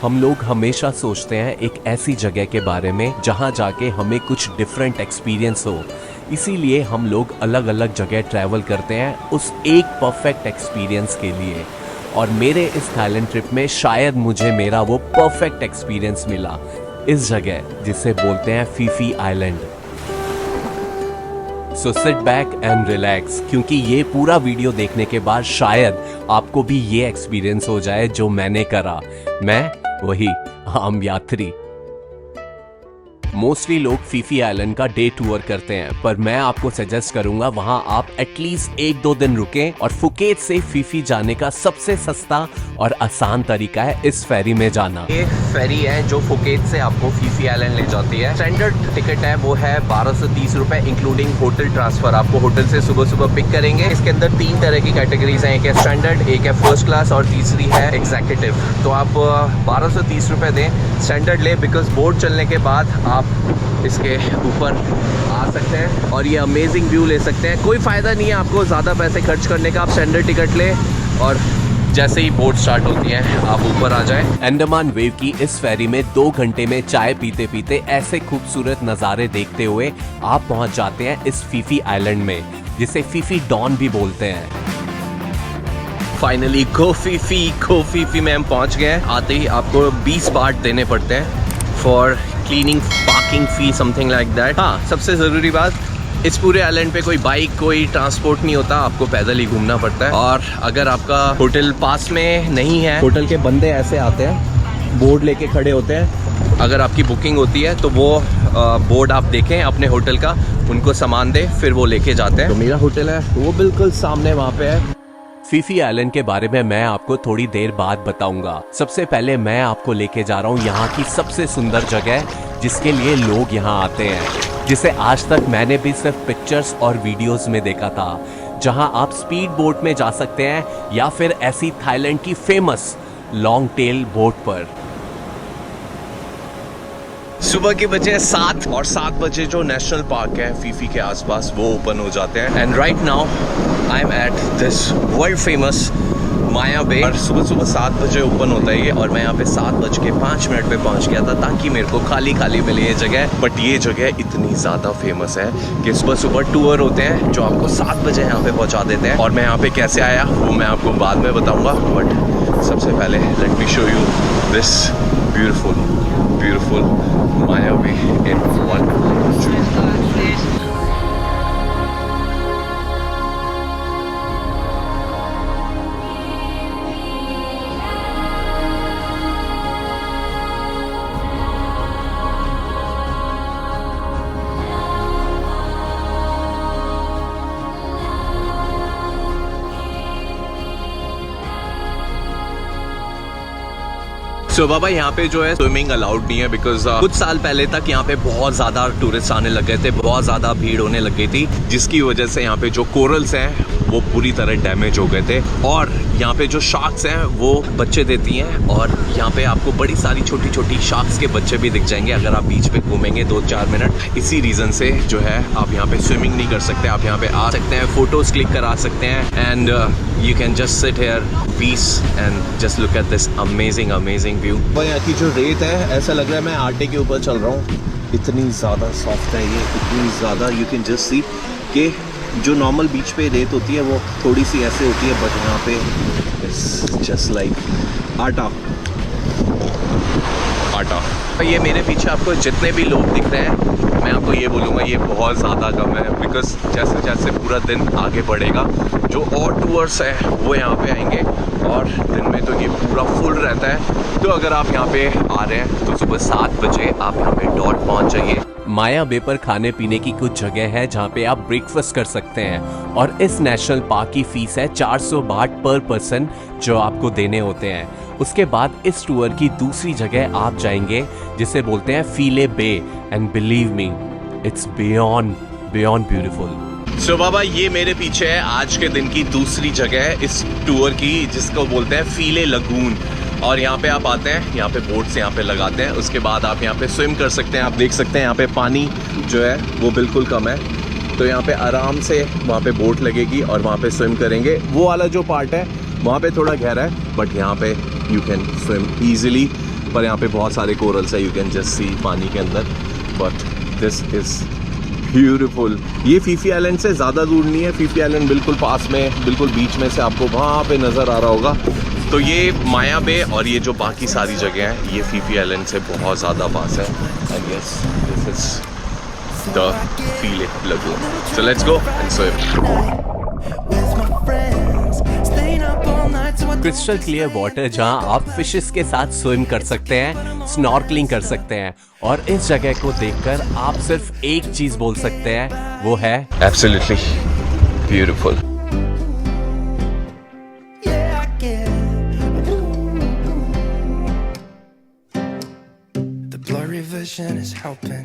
हम लोग हमेशा सोचते हैं एक ऐसी जगह के बारे में जहां जाके हमें कुछ डिफरेंट एक्सपीरियंस हो। इसीलिए हम लोग अलग अलग जगह ट्रैवल करते हैं उस एक परफेक्ट एक्सपीरियंस के लिए। और मेरे इस थाईलैंड ट्रिप में शायद मुझे मेरा वो परफेक्ट एक्सपीरियंस मिला इस जगह जिसे बोलते हैं Phi Phi island. So sit back and relax, क्योंकि ये पूरा वीडियो देखने के बाद शायद आपको भी ये एक्सपीरियंस हो जाए जो मैंने करा। मैं वही आम यात्री। मोस्टली लोग फी फी आइलैंड का डे टूर करते हैं, पर मैं आपको सजेस्ट करूंगा वहां आप एटलीस्ट 1-2 दिन रुकें। और फुकेत से फी फी जाने का सबसे सस्ता और आसान तरीका है इस फेरी में जाना। ये फेरी है जो फुकेत से आपको फी फी आइलैंड ले जाती है। स्टैंडर्ड टिकट है वो है 1230 रुपए इंक्लूडिंग होटल ट्रांसफर। आपको होटल से सुबह सुबह पिक करेंगे। इसके अंदर 3 तरह की कैटेगरीज हैं, एक है स्टैंडर्ड, एक है फर्स्ट क्लास और तीसरी है एग्जीक्यूटिव। तो आप 1230 रुपए दें, स्टैंडर्ड ले, बिकॉज बोट चलने के बाद आप इसके ऊपर आ सकते हैं और ये अमेजिंग व्यू ले सकते हैं। कोई फ़ायदा नहीं है आपको ज़्यादा पैसे खर्च करने का। आप स्टैंडर्ड टिकट ले और जैसे ही बोट स्टार्ट होती है आप ऊपर आ जाएं। अंडमान वेव की इस फेरी में 2 घंटे में चाय पीते पीते ऐसे खूबसूरत नज़ारे देखते हुए आप पहुंच जाते हैं इस फी फी आइलैंड में, जिसे फी फी डॉन भी बोलते हैं। फाइनली को फी फी में हम पहुंच गए। आते ही आपको 20 बाट देने पड़ते हैं for cleaning, parking fee, something like that. हाँ, सबसे ज़रूरी बात, इस पूरे आइलैंड पे कोई बाइक, कोई ट्रांसपोर्ट नहीं होता, आपको पैदल ही घूमना पड़ता है। और अगर आपका होटल पास में नहीं है, होटल के बंदे ऐसे आते हैं, बोर्ड लेके खड़े होते हैं। अगर आपकी बुकिंग होती है तो वो बोर्ड आप देखें अपने होटल का, उनको सामान दे, फिर वो लेके जाते हैं। तो मेरा होटल है वो बिल्कुल सामने वहाँ पे है। फी फी आइलैंड के बारे में मैं आपको थोड़ी देर बाद बताऊंगा। सबसे पहले मैं आपको लेके जा रहा हूँ यहाँ की सबसे सुंदर जगह जिसके लिए लोग यहाँ आते हैं, जिसे आज तक मैंने भी सिर्फ पिक्चर्स और वीडियोस में देखा था। जहाँ आप स्पीड बोट में जा सकते हैं या फिर ऐसी थाईलैंड की फेमस लॉन्ग टेल बोट पर। सुबह के बजे 7 और 7 बजे जो नेशनल पार्क है फी फी के आसपास वो ओपन हो जाते हैं। And right now I am at this world famous Maya Bay. और सुबह सुबह 7 बजे ओपन होता है ये, और मैं यहाँ पे 7:05 पे पहुँच गया था ताकि मेरे को खाली खाली मिले ये जगह। बट ये जगह इतनी ज़्यादा फेमस है कि सुबह सुबह टूर होते हैं जो आपको 7 बजे यहाँ पे पहुँचा देते हैं। और मैं यहाँ पे कैसे आया वो मैं आपको बाद में बताऊँगा, बट सबसे पहले let me show you this beautiful Maya Bay in 1, 2. सो बाबा यहाँ पे जो है स्विमिंग अलाउड नहीं है, बिकॉज कुछ साल पहले तक यहाँ पे बहुत ज़्यादा टूरिस्ट आने लग गए थे, बहुत ज़्यादा भीड़ होने लग गई थी, जिसकी वजह से यहाँ पे जो कोरल्स हैं वो पूरी तरह डैमेज हो गए थे। और यहाँ पे जो शार्क्स हैं वो बच्चे देती हैं, और यहाँ पे आपको बड़ी सारी छोटी छोटी शार्क्स के बच्चे भी दिख जाएंगे अगर आप बीच पे घूमेंगे 2-4 मिनट। इसी रीज़न से जो है आप यहाँ पे स्विमिंग नहीं कर सकते। आप यहाँ पे आ सकते हैं, फोटोज़ क्लिक करा सकते हैं, and you can just sit here, peace, and just look at this amazing view। और यहाँ की जो रेत है ऐसा लग रहा है मैं आटे के ऊपर चल रहा हूँ, इतनी ज़्यादा सॉफ्ट है ये, इतनी ज़्यादा। you can just see कि जो नॉर्मल बीच पे रेत होती है वो थोड़ी सी ऐसे होती है, बट यहाँ पे it's just like आटा। ये मेरे पीछे आपको जितने भी लोग दिख रहे हैं, मैं आपको ये बोलूँगा ये बहुत ज़्यादा कम है, बिकॉज जैसे जैसे पूरा दिन आगे बढ़ेगा जो और टूर्स हैं वो यहाँ पे आएंगे, और दिन में तो ये पूरा फुल रहता है। तो अगर आप यहाँ पे आ रहे हैं तो सुबह 7 बजे आप यहाँ पे डॉट पहुँच जाइए। माया बे पर खाने पीने की कुछ जगह है जहाँ पे आप ब्रेकफास्ट कर सकते हैं, और इस नेशनल पार्क की फीस है 400 बाट पर पर्सन जो आपको देने होते हैं। उसके बाद इस टूर की दूसरी जगह आप जाएंगे जिसे बोलते हैं Pileh Bay, and believe me it's beyond beautiful. So बाबा ये मेरे पीछे है आज के दिन की दूसरी जगह इस टूर की, जिसको बोलते हैं फीले लगून। और यहाँ पे आप आते हैं, यहाँ पे बोट से यहाँ पे लगाते हैं, उसके बाद आप यहाँ पे स्विम कर सकते हैं। आप देख सकते हैं यहाँ पे पानी जो है वो बिल्कुल कम है, तो यहाँ पे आराम से वहाँ पे बोट लगेगी और वहाँ पे स्विम करेंगे। वो वाला जो पार्ट है वहाँ पे थोड़ा गहरा है, बट यहाँ पे यू कैन स्विम ईजिली। पर यहाँ पे बहुत सारे कोरल्स है, यू कैन जस्ट सी पानी के अंदर, बट दिस इज ब्यूटीफुल। ये फीफी आइलैंड से ज़्यादा दूर नहीं है, फीफी आइलैंड बिल्कुल पास में, बिल्कुल बीच में से आपको वहाँ पे नज़र आ रहा होगा। तो ये माया बे और ये जो बाकी सारी जगह हैं ये फीफी आइलैंड से बहुत ज़्यादा पास है। And yes, this is the feeling lagoon. So let's go and swim. Crystal clear water जहां आप फिशेस के साथ स्विम कर सकते हैं, स्नॉर्कलिंग कर सकते हैं, और इस जगह को देखकर आप सिर्फ एक चीज बोल सकते हैं, वो है absolutely beautiful.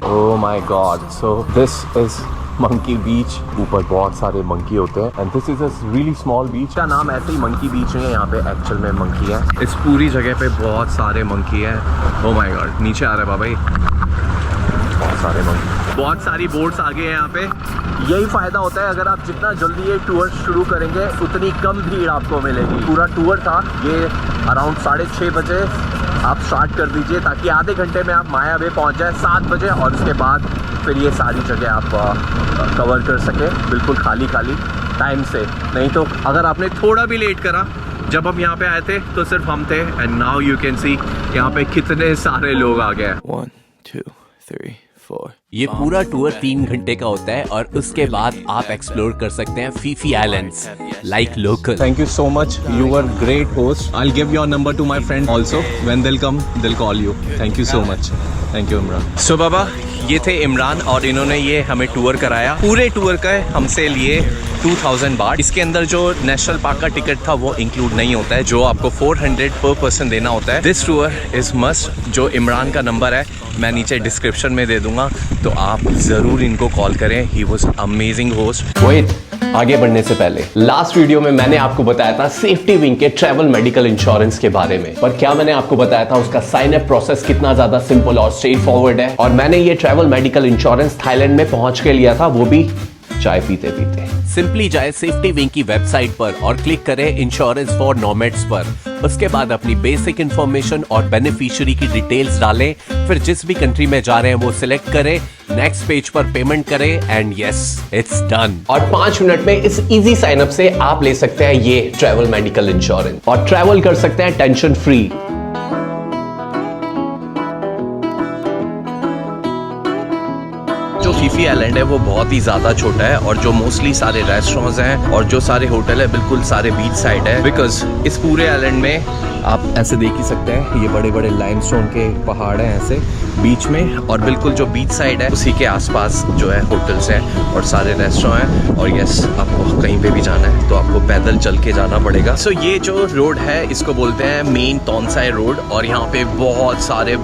Oh my God! So this is monkey beach. ऊपर बहुत सारे मंकी होते हैं and this is a really small beach. का नाम ऐसे ही मंकी बीच नहीं है, यहाँ पे एक्चुअल में मंकी है। इस पूरी जगह पे बहुत सारे मंकी है। ओह माय गॉड, नीचे आ रहा है बाबा, बहुत सारे मंकी। बहुत सारी बोट्स आगे हैं यहाँ पे। यही फायदा होता है, अगर आप जितना जल्दी ये टूर शुरू करेंगे उतनी कम भीड़ आपको मिलेगी। पूरा टूर था ये अराउंड 6:30 बजे आप स्टार्ट कर दीजिए, ताकि आधे घंटे में आप माया बे पहुँच जाए 7 बजे, और उसके बाद फिर ये सारी जगह आप कवर कर सके बिल्कुल खाली टाइम से। नहीं तो अगर आपने थोड़ा भी लेट करा, जब हम यहाँ पे आए थे तो सिर्फ हम थे, and now you can see यहाँ पे कितने सारे लोग आ गए। 1 2 3 4। ये पूरा टूर 3 घंटे का होता है, और उसके बाद आप एक्सप्लोर कर सकते हैं Phi Phi islands like local. Thank you so much. You were great host. I'll give your number to my friend also. When they'll come, they'll call you. Thank you so much. Thank you, Imran. सो बाबा, ये थे इमरान, और इन्होंने ये हमें tour कराया। पूरे tour का हमसे लिए 2000 बाट। इसके अंदर जो नेशनल पार्क का टिकट था वो इंक्लूड नहीं होता है, जो आपको 400 पर पर्सन देना होता है। This tour is must. जो इमरान का नंबर है मैं नीचे डिस्क्रिप्शन में दे दूंगा, तो आप ज़रूर इनको कॉल करें। He was amazing host. Wait, आगे बढ़ने से पहले लास्ट वीडियो में मैंने आपको बताया था सेफ्टी विंग के ट्रैवल मेडिकल इंश्योरेंस के बारे में, पर क्या मैंने आपको बताया था उसका साइन अप प्रोसेस कितना ज्यादा सिंपल और स्ट्रेट फॉरवर्ड है। और मैंने ये ट्रैवल मेडिकल इंश्योरेंस थाईलैंड में पहुंच के लिया था, वो भी चाय पीते पीते। सिंपली जाए सेफ्टी विंग की वेबसाइट पर और क्लिक करें इंश्योरेंस फॉर नोमैड्स पर। उसके बाद अपनी बेसिक इंफॉर्मेशन और बेनिफिशियरी की डिटेल्स डालें, फिर जिस भी कंट्री में जा रहे हैं वो सिलेक्ट करें, नेक्स्ट पेज पर पेमेंट करें, एंड यस, इट्स डन। और 5 मिनट में इस इजी साइन अप से आप ले सकते हैं ये ट्रैवल मेडिकल इंश्योरेंस और ट्रैवल कर सकते हैं टेंशन फ्री। जो फीफी आइलैंड है वो बहुत ही ज़्यादा छोटा है, और जो मोस्टली सारे रेस्टोरेंट्स हैं और जो सारे होटल है बिल्कुल सारे बीच साइड है। बिकॉज इस पूरे आइलैंड में आप ऐसे देख ही सकते हैं, ये बड़े बड़े लाइमस्टोन के पहाड़ हैं ऐसे बीच में, और बिल्कुल जो बीच साइड है उसी के आसपास जो है होटल्स हैं और सारे रेस्टोरेंट हैं। और यस, आपको कहीं पे भी जाना है तो आपको पैदल चल के जाना पड़ेगा। सो ये जो रोड है इसको बोलते हैं मेन तोनसाई रोड, और यहाँ पे बहुत सारे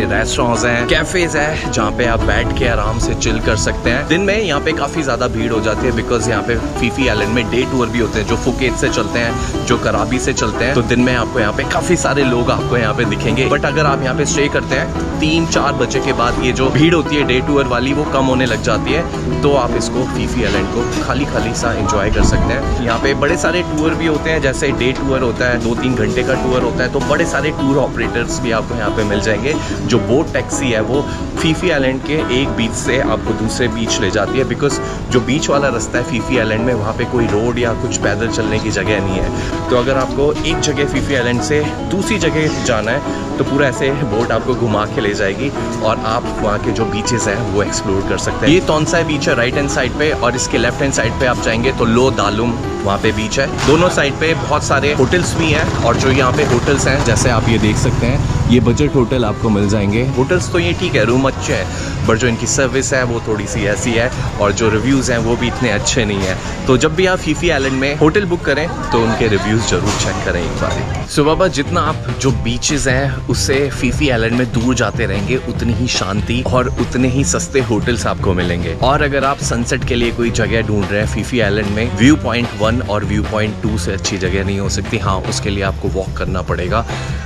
रेस्टोरेंट्स हैं, कैफेज है, जहाँ पे आप बैठ के आराम से चिल कर सकते हैं। दिन में यहाँ पे काफ़ी ज़्यादा भीड़ हो जाती है, बिकॉज यहाँ पे फीफी आइलैंड में डे टूर भी होते हैं, जो फुकेट से चलते हैं, जो कराबी से चलते हैं। तो दिन में आपको यहाँ पे काफ़ी सारे लोग आपको यहाँ पे दिखेंगे। बट अगर आप यहाँ पे स्टे करते हैं 3-4 बजे के बाद ये जो भीड़ होती है डे टूर वाली वो कम होने लग जाती है, तो आप इसको फीफी आइलैंड को खाली सा एंजॉय कर सकते हैं। यहाँ पे बड़े सारे टूर भी होते हैं, जैसे डे टूर होता है, 2-3 घंटे का टूर होता है, तो बड़े सारे टूर ऑपरेटर्स भी आपको यहाँ पे मिल जाएंगे। जो बोट टैक्सी है वो फीफी आइलैंड के एक बीच से आपको दूसरे बीच ले जाती है, बिकॉज जो बीच वाला रास्ता है फीफी आइलैंड में वहाँ पे कोई रोड या कुछ पैदल चलने की जगह नहीं है। तो अगर आपको एक जगह फीफी आइलैंड से दूसरी जगह जाना है तो पूरा ऐसे बोट आपको घुमा के ले जाएगी, और आप वहाँ के जो बीचेस हैं वो एक्सप्लोर कर सकते हैं। ये तोनसाई बीच है राइट हैंड साइड पे, और इसके लेफ्ट हैंड साइड पे आप जाएंगे तो लो दालुम वहाँ पे बीच है। दोनों साइड पे बहुत सारे होटल्स भी हैं, और जो यहाँ पे होटल्स हैं जैसे आप ये देख सकते हैं, ये बजट होटल आपको मिल जाएंगे। होटल्स तो ये ठीक है, रूम अच्छे हैं, बट जो इनकी सर्विस है वो थोड़ी सी ऐसी है, और जो रिव्यूज़ हैं वो भी इतने अच्छे नहीं है। तो जब भी आप फीफी आइलैंड में होटल बुक करें तो उनके रिव्यूज़ जरूर चेक करें एक बार। सो बाबा, जितना आप जो बीचेस हैं उससे फीफी आइलैंड में दूर जाते रहेंगे उतनी ही शांति और उतने ही सस्ते होटल्स आपको मिलेंगे। और अगर आप सनसेट के लिए कोई जगह ढूंढ रहे हैं फीफी आइलैंड में, व्यू पॉइंट 1 और व्यू पॉइंट 2 से अच्छी जगह नहीं हो सकती। हाँ, उसके लिए आपको वॉक करना पड़ेगा।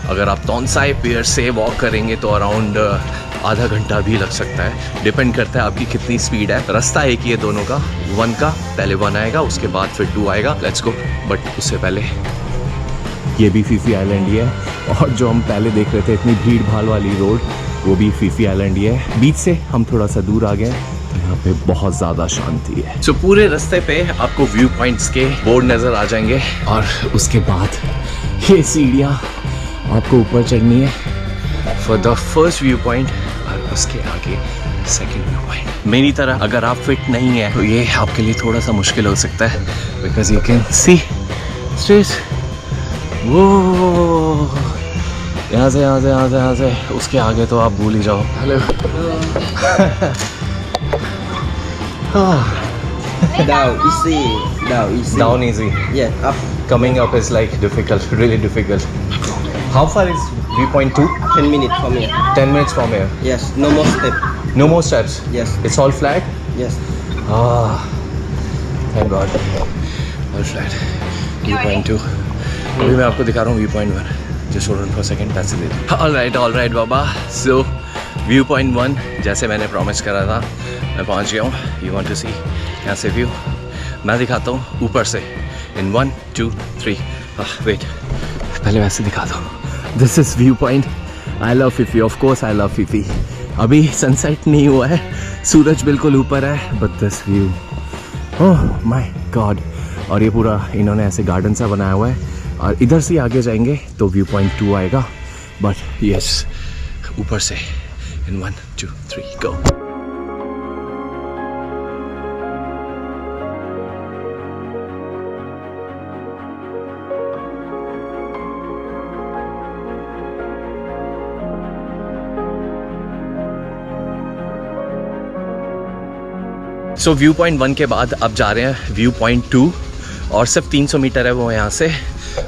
अगर आप तोनसाई पियर से वॉक करेंगे तो अराउंड आधा घंटा भी लग सकता है, डिपेंड करता है आपकी कितनी स्पीड है। रास्ता एक ही है दोनों का, 1 का पहले 1 आएगा, उसके बाद फिर 2 आएगा। Let's go. बट उससे पहले ये भी फीफी आइलैंड ही है, और जो हम पहले देख रहे थे इतनी भीड़ भाड़ वाली रोड, वो भी फीफी आइलैंड ही है। बीच से हम थोड़ा सा दूर आ गए, तो यहाँ पे बहुत ज़्यादा शांति है। So, पूरे रास्ते पे आपको व्यू पॉइंट्स के बोर्ड नज़र आ जाएंगे। और उसके बाद ये सीढ़ियाँ आपको ऊपर चढ़नी है for the first view point, और उसके आगे सेकंड व्यू पॉइंट। मेरी तरह अगर आप फिट नहीं है तो ये आपके लिए थोड़ा सा मुश्किल हो सकता है, because you can see straight वो यहाँ से उसके आगे तो आप भूल ही जाओ। Hello down easy. Yeah, up. Coming up is like difficult, really difficult. How far is viewpoint 2? 10 minutes from here. 10 minutes from here. Yes, no more step. No more steps. Yes, It's all flat. yes. Thank God. All flat. Viewpoint 2. अभी मैं आपको दिखा रहा हूँ viewpoint 1. Just hold on for a second, पैसे दे दो। All right बाबा। So viewpoint 1 जैसे मैंने प्रॉमिस करा था मैं पहुँच गया हूँ। You want to see यहाँ से व्यू? मैं दिखाता हूँ ऊपर से। In 1, 2, 3. Wait, पहले वैसे दिखा दो। This is viewpoint. I love Fifi. Of course I love Fifi. अभी सनसेट नहीं हुआ है, सूरज बिल्कुल ऊपर है, but this view, oh my God. और ये पूरा इन्होंने ऐसे गार्डन सा बनाया हुआ है, और इधर से आगे जाएंगे तो व्यू पॉइंट 2 आएगा। बट यस, ऊपर से। In 1, 2, 3, go. So view point 1 के बाद अब जा रहे हैं व्यू पॉइंट 2, और सिर्फ 300 मीटर है वो यहाँ से।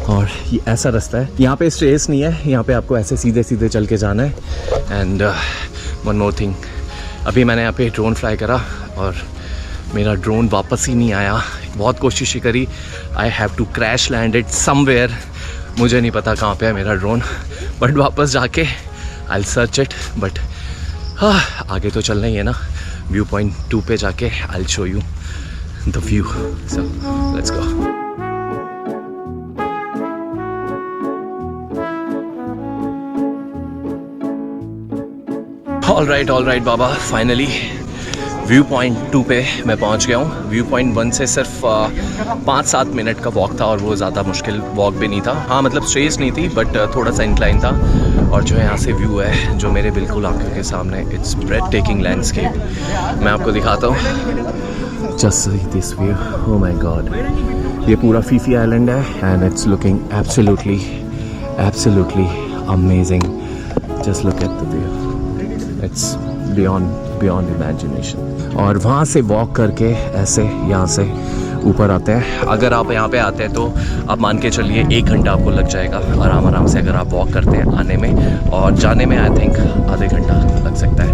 और ये ऐसा रास्ता है, यहाँ पे स्ट्रेस नहीं है, यहाँ पे आपको ऐसे सीधे सीधे चल के जाना है। एंड वन मोर थिंग, अभी मैंने यहाँ पे ड्रोन फ्लाई करा और मेरा ड्रोन वापस ही नहीं आया। बहुत कोशिश ही करी, I have to crash land it somewhere, मुझे नहीं पता कहाँ पे है मेरा ड्रोन, बट वापस जाके I will search it. But आगे तो चलना ही है ना, व्यू पॉइंट 2 पे जाके I will show you the view. So let's go. All right Baba, finally view point 2 पे मैं पहुंच गया हूँ। व्यू पॉइंट 1 से सिर्फ 5-7 मिनट का वॉक था, और वो ज़्यादा मुश्किल वॉक भी नहीं था। हाँ मतलब स्ट्रेस नहीं थी, बट थोड़ा सा इंक्लाइन था। और जो यहाँ से व्यू है जो मेरे बिल्कुल आंखों के सामने, इट्स ब्रेथ टेकिंग लैंडस्केप। मैं आपको दिखाता हूँ। Just this view, oh my God. ये पूरा फीफी आइलैंड है, and it's looking absolutely amazing. Just look at the view, it's beyond imagination. और वहाँ से वॉक करके ऐसे यहाँ से ऊपर आते हैं। अगर आप यहाँ पे आते हैं तो आप मान के चलिए 1 घंटा आपको लग जाएगा आराम से, अगर आप वॉक करते हैं आने में, और जाने में आई थिंक आधे घंटा लग सकता है।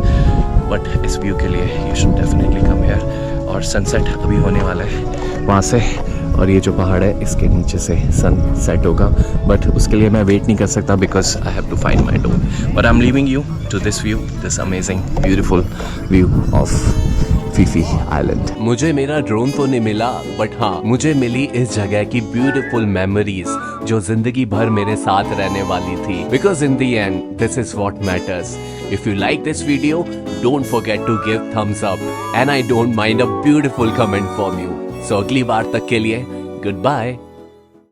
बट इस व्यू के लिए you should definitely come here. और सनसेट अभी होने वाला है वहाँ से, और ये जो पहाड़ है इसके नीचे से सन सेट होगा, बट उसके लिए मैं वेट नहीं कर सकता because I have to find my drone. But I am leaving you to this view, this amazing beautiful view of Phi Phi island. मुझे मेरा ड्रोन तो नहीं मिला, बट हाँ मुझे मिली इस जगह की ब्यूटीफुल मेमोरीज जो जिंदगी भर मेरे साथ रहने वाली थी। Because in the end this is what matters. If you like this video, don't forget to give thumbs up, and I don't mind a beautiful comment from you. So अगली बार तक के लिए goodbye.